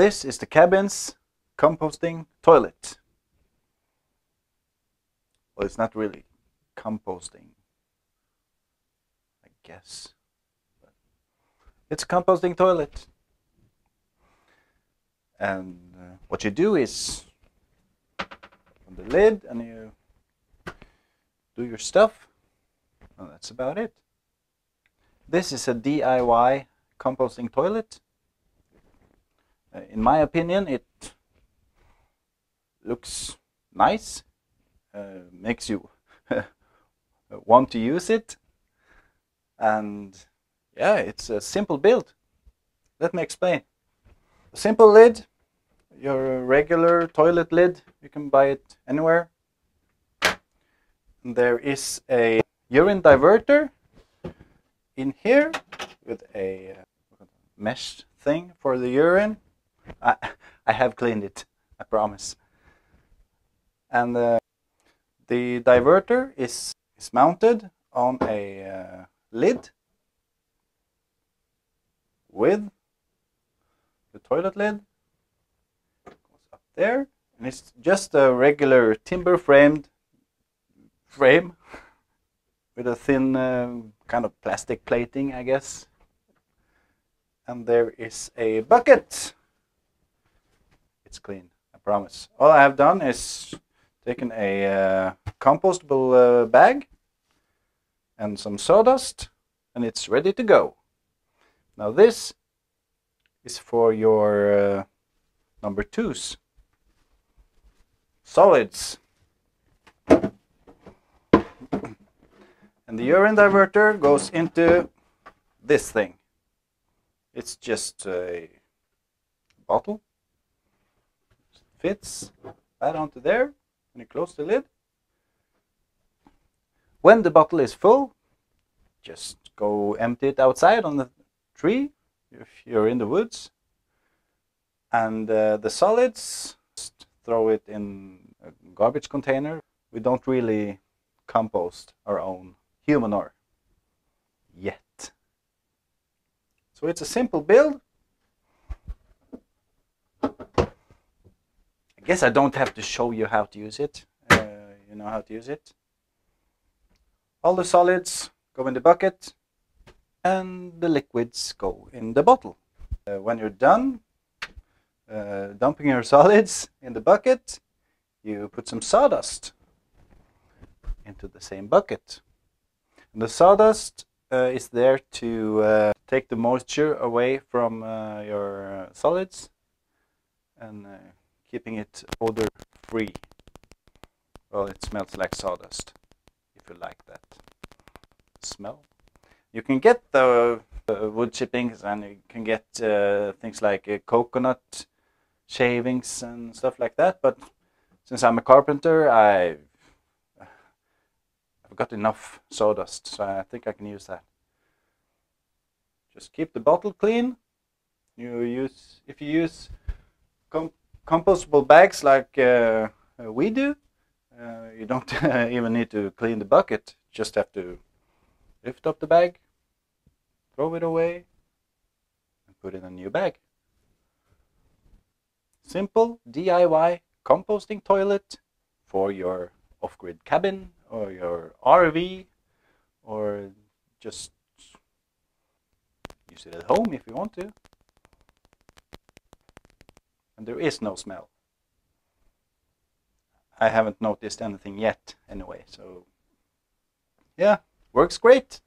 This is the cabin's composting toilet. Well, it's not really composting, I guess. But it's a composting toilet. And what you do is on the lid and you do your stuff. Well, that's about it. This is a DIY composting toilet. In my opinion, it looks nice, makes you want to use it, and yeah, it's a simple build. Let me explain. A simple lid, your regular toilet lid, you can buy it anywhere. And there is a urine diverter in here with a mesh thing for the urine. I have cleaned it, I promise. And the diverter is mounted on a lid with the toilet lid. It goes up there, and it's just a regular timber frame with a thin kind of plastic plating, I guess. And there is a bucket. It's clean, I promise. All I have done is taken a compostable bag and some sawdust, and it's ready to go. Now this is for your number 2s. Solids. And the urine diverter goes into this thing. It's just a bottle. Fits right onto there, and you close the lid. When the bottle is full, just go empty it outside on the tree if you're in the woods. And the solids, just throw it in a garbage container. We don't really compost our own human manure yet. So it's a simple build. I guess I don't have to show you how to use it. You know how to use it. All the solids go in the bucket and the liquids go in the bottle. When you're done dumping your solids in the bucket, you put some sawdust into the same bucket. And the sawdust is there to take the moisture away from your solids and keeping it odor free. Well, it smells like sawdust, if you like that smell. You can get the wood chippings, and you can get things like coconut shavings and stuff like that, but since I'm a carpenter, I've got enough sawdust, so I think I can use that. Just keep the bottle clean. If you use compostable bags like we do, you don't even need to clean the bucket. Just have to lift up the bag, throw it away, and put in a new bag. Simple DIY composting toilet for your off-grid cabin or your RV, or just use it at home if you want to. And there is no smell. I haven't noticed anything yet anyway, so yeah, works great.